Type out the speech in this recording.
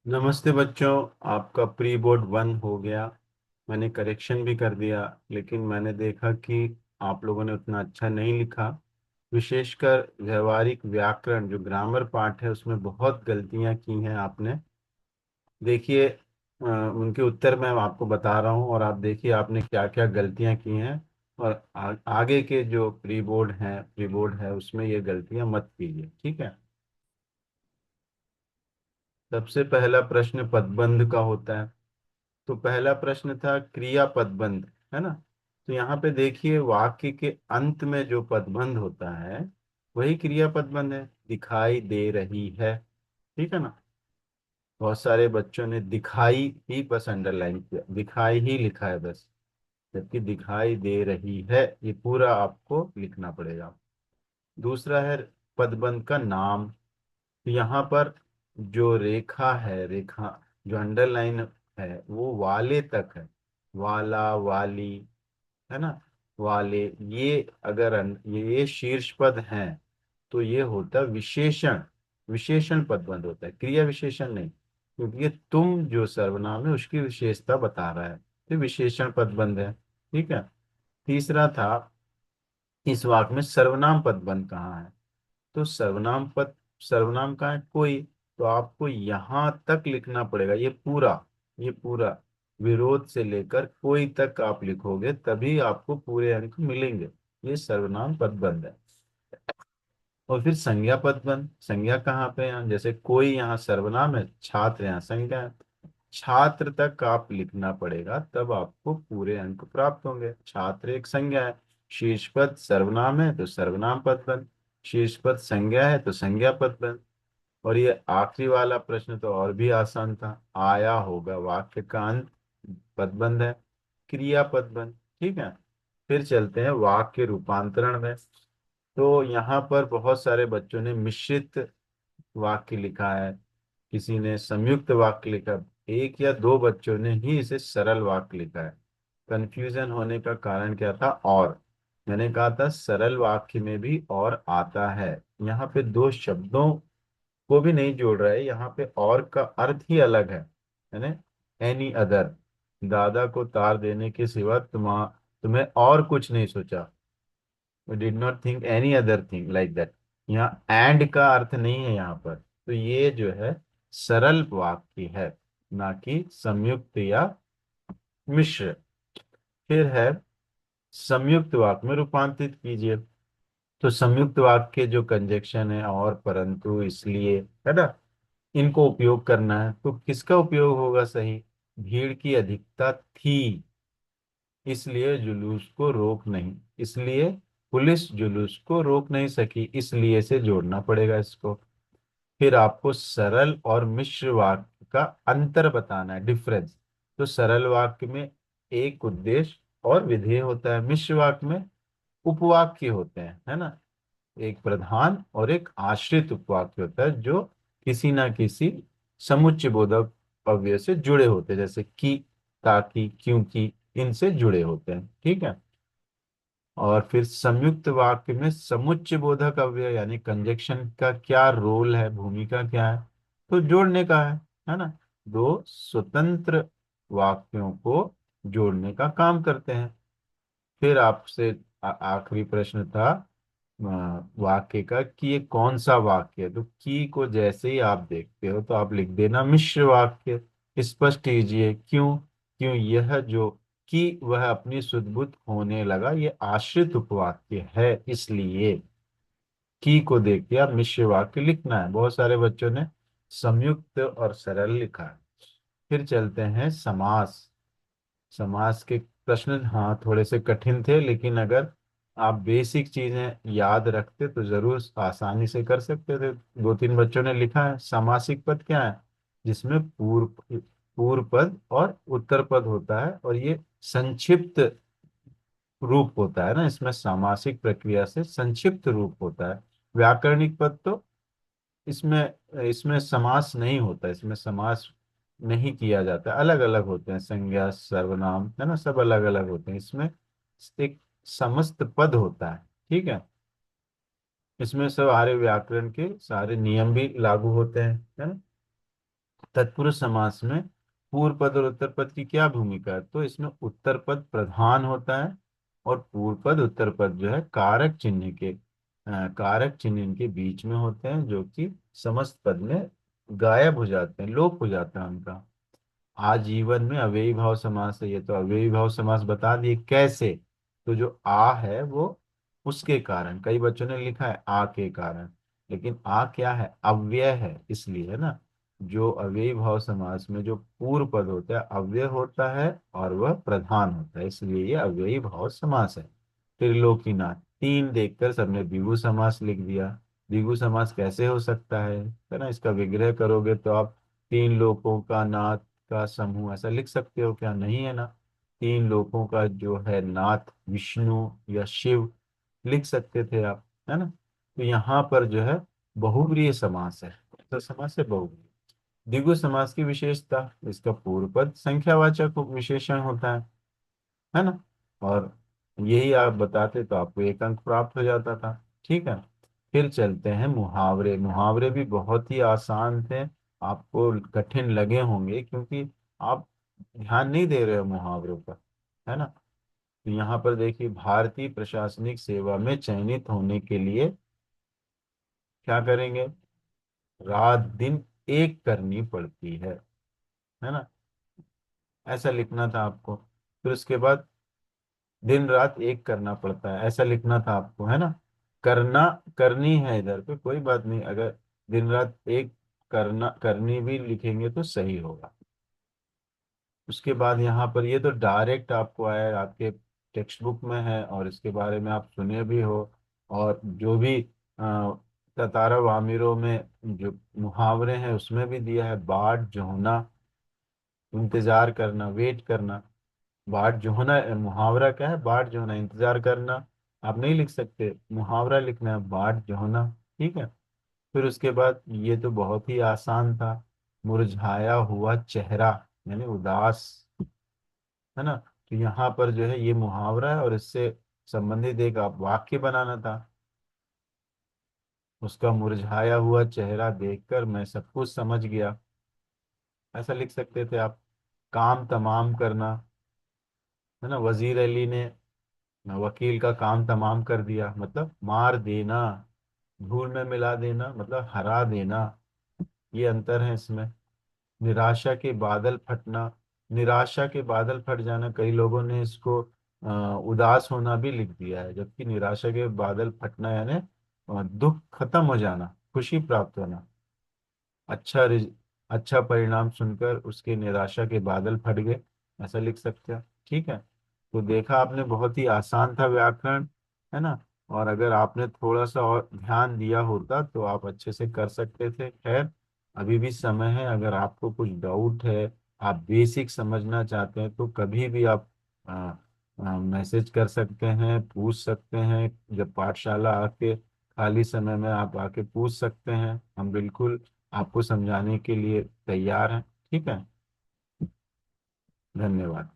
नमस्ते बच्चों। आपका प्री बोर्ड 1 हो गया। मैंने करेक्शन भी कर दिया, लेकिन मैंने देखा कि आप लोगों ने उतना अच्छा नहीं लिखा। विशेषकर व्यवहारिक व्याकरण जो ग्रामर पार्ट है उसमें बहुत गलतियां की हैं आपने। देखिए, उनके उत्तर मैं आपको बता रहा हूँ और आप देखिए आपने क्या क्या गलतियां की हैं। और आगे के जो प्री बोर्ड है उसमें ये गलतियां मत कीजिए, ठीक है। सबसे पहला प्रश्न पदबंध का होता है। तो पहला प्रश्न था क्रिया पदबंध, है ना। तो यहाँ पे देखिए वाक्य के अंत में जो पदबंध होता है वही क्रिया पदबंध है। दिखाई दे रही है, ठीक है ना। बहुत सारे बच्चों ने दिखाई ही बस अंडरलाइन किया, दिखाई ही लिखा है बस, जबकि दिखाई दे रही है ये पूरा आपको लिखना पड़ेगा। दूसरा है पदबंध का नाम। तो यहाँ पर जो रेखा है, रेखा जो अंडरलाइन है वो वाले तक है। वाला, वाली, है ना, वाले। ये अगर ये शीर्ष पद हैं तो ये होता है विशेषण। विशेषण पदबंध होता है, क्रिया विशेषण नहीं, क्योंकि ये तुम जो सर्वनाम है उसकी विशेषता बता रहा है, तो विशेषण पदबंध है, ठीक है। तीसरा था इस वाक्य में सर्वनाम पदबंध कहाँ है। तो सर्वनाम का है कोई। तो आपको यहां तक लिखना पड़ेगा, ये पूरा विरोध से लेकर कोई तक आप लिखोगे तभी आपको पूरे अंक मिलेंगे। ये सर्वनाम पदबंध है। और फिर संज्ञा पदबंध, संज्ञा कहाँ पे है, जैसे कोई यहाँ सर्वनाम है, छात्र यहाँ संज्ञा है। छात्र तक आप लिखना पड़ेगा तब आपको पूरे अंक प्राप्त होंगे। छात्र एक संज्ञा है। शीर्ष पद सर्वनाम है तो सर्वनाम पदबंध, शीर्ष पद संज्ञा है तो संज्ञा पदबंध। और ये आखिरी वाला प्रश्न तो और भी आसान था, आया होगा वाक्य का अंत, पदबंध है, क्रिया पदबंध, ठीक है। फिर चलते हैं वाक्य रूपांतरण में। तो यहाँ पर बहुत सारे बच्चों ने मिश्रित वाक्य लिखा है, किसी ने संयुक्त वाक्य लिखा, एक या दो बच्चों ने ही इसे सरल वाक्य लिखा है। कंफ्यूजन होने का कारण क्या था, और मैंने कहा था सरल वाक्य में भी और आता है। यहाँ पे दो शब्दों को भी नहीं जोड़ रहा है, यहाँ पे और का अर्थ ही अलग है ना। एनी अदर, दादा को तार देने के सिवा तुम्हें और कुछ नहीं सोचा। We did not think any other thing like that। यहाँ एंड का अर्थ नहीं है यहाँ पर। तो ये जो है सरल वाक्य है, ना कि संयुक्त या मिश्र। फिर है संयुक्त वाक्य में रूपांतरित कीजिए। तो संयुक्त वाक्य के जो कंजक्शन है और, परंतु, इसलिए, है ना, इनको उपयोग करना है। तो किसका उपयोग होगा सही, भीड़ की अधिकता थी इसलिए जुलूस को रोक नहीं, इसलिए पुलिस जुलूस को रोक नहीं सकी, इसलिए से जोड़ना पड़ेगा इसको। फिर आपको सरल और मिश्र वाक्य का अंतर बताना है, डिफरेंस। तो सरल वाक्य में एक उद्देश्य और विधेय होता है, मिश्र वाक्य में उपवाक्य होते हैं, है ना। एक प्रधान और एक आश्रित उपवाक्य होता है जो किसी ना किसी समुच्चय बोधक अव्यय से जुड़े होते हैं, जैसे कि, ताकि, क्योंकि, इनसे जुड़े होते हैं, ठीक है। और फिर संयुक्त वाक्य में समुच्चय बोधक अव्यय यानी कंजक्शन का क्या रोल है, भूमिका क्या है, तो जोड़ने का है ना। दो स्वतंत्र वाक्यों को जोड़ने का काम करते हैं। फिर आपसे आखिरी प्रश्न था वाक्य का कि ये कौन सा वाक्य है। तो की को जैसे ही आप देखते हो तो आप लिख देना मिश्र वाक्य। स्पष्ट कीजिए क्यों। क्यों यह जो कि वह अपनी सुदबुद होने लगा ये आश्रित उपवाक्य है, इसलिए की को देख के आप मिश्र वाक्य लिखना है। बहुत सारे बच्चों ने संयुक्त और सरल लिखा है। फिर चलते हैं समास। समास के प्रश्न हाँ थोड़े से कठिन थे, लेकिन अगर आप बेसिक चीजें याद रखते तो जरूर आसानी से कर सकते थे। दो तीन बच्चों ने लिखा है समासिक पद क्या है, जिसमें पूर्व पद और उत्तर पद होता है और ये संक्षिप्त रूप होता है ना, इसमें सामासिक प्रक्रिया से संक्षिप्त रूप होता है। व्याकरणिक पद तो इसमें इसमें समास नहीं होता, इसमें समास नहीं किया जाता, अलग अलग होते हैं, संज्ञा सर्वनाम, है ना, सब अलग अलग होते हैं। इसमें एक समस्त पद होता है, ठीक है। इसमें सब आर्य व्याकरण के सारे नियम भी लागू होते हैं, है ना। तत्पुरुष समास में पूर्व पद और उत्तर पद की क्या भूमिका है? तो इसमें उत्तर पद प्रधान होता है और पूर्व पद उत्तर पद जो है कारक चिन्ह के कारक चिन्ह इनके बीच में होते हैं, जो कि समस्त पद में गायब हो जाते हैं, लोप हो जाता है उनका। आजीवन में अव्ययी भाव समास है, ये तो अव्ययी भाव समास बता दिए कैसे। तो जो आ है वो उसके कारण, कई बच्चों ने लिखा है आ के कारण, लेकिन आ क्या है? अव्यय है, इसलिए है ना। जो अव्ययी भाव समास में जो पूर्व पद होता है अव्यय होता है और वह प्रधान होता है, इसलिए ये अव्ययी भाव समास है। त्रिलोकीनाथ, तीन देखकर सबने द्विगु समास लिख दिया। द्विगु समास कैसे हो सकता है ना? इसका विग्रह करोगे तो आप तीन लोकों का नाथ का समूह ऐसा लिख सकते हो क्या? नहीं है ना। तीन लोकों का जो है नाथ विष्णु या शिव लिख सकते थे आप, है ना। तो यहाँ पर जो है बहुव्रीहि समास है, तो समास है बहुव्रीहि। द्विगु समास की विशेषता, इसका पूर्व पद संख्यावाचक विशेषण होता है ना। और यही आप बताते तो आपको एक अंक प्राप्त हो जाता था। ठीक है, फिर चलते हैं मुहावरे। मुहावरे भी बहुत ही आसान थे, आपको कठिन लगे होंगे क्योंकि आप ध्यान नहीं दे रहे हो मुहावरों पर, है ना। तो यहाँ पर देखिए, भारतीय प्रशासनिक सेवा में चयनित होने के लिए क्या करेंगे? रात दिन एक करनी पड़ती है ना। ऐसा लिखना था आपको। फिर उसके बाद दिन रात एक करना पड़ता है, ऐसा लिखना था आपको, है ना। करना, करनी है इधर पे कोई बात नहीं, अगर दिन रात एक करना करनी भी लिखेंगे तो सही होगा। उसके बाद यहाँ पर ये तो डायरेक्ट आपको आया है, आपके टेक्स्ट बुक में है और इसके बारे में आप सुने भी हो। और जो भी ततारा वामिरों में जो मुहावरे हैं उसमें भी दिया है, बाट जोहना, इंतजार करना, वेट करना। बाट जोहना मुहावरा क्या है? बाट जोहना इंतजार करना। आप नहीं लिख सकते, मुहावरा लिखना है बाट जोहना। ठीक है। फिर उसके बाद ये तो बहुत ही आसान था, मुरझाया हुआ चेहरा यानी उदास, है ना। तो यहाँ पर जो है ये मुहावरा है और इससे संबंधित एक आप वाक्य बनाना था। उसका मुरझाया हुआ चेहरा देखकर मैं सब कुछ समझ गया, ऐसा लिख सकते थे आप। काम तमाम करना, है ना। वजीर अली ने वकील का काम तमाम कर दिया, मतलब मार देना। धूल में मिला देना मतलब हरा देना, ये अंतर है इसमें। निराशा के बादल फटना, निराशा के बादल फट जाना, कई लोगों ने इसको उदास होना भी लिख दिया है, जबकि निराशा के बादल फटना यानी दुख खत्म हो जाना, खुशी प्राप्त होना। अच्छा अच्छा परिणाम सुनकर उसके निराशा के बादल फट गए, ऐसा लिख सकते हैं। ठीक है। तो देखा आपने, बहुत ही आसान था व्याकरण, है ना। और अगर आपने थोड़ा सा और ध्यान दिया होता तो आप अच्छे से कर सकते थे। खैर, अभी भी समय है, अगर आपको कुछ डाउट है, आप बेसिक समझना चाहते हैं तो कभी भी आप मैसेज कर सकते हैं, पूछ सकते हैं। जब पाठशाला आके खाली समय में आप आके पूछ सकते हैं, हम बिल्कुल आपको समझाने के लिए तैयार हैं। ठीक है, धन्यवाद।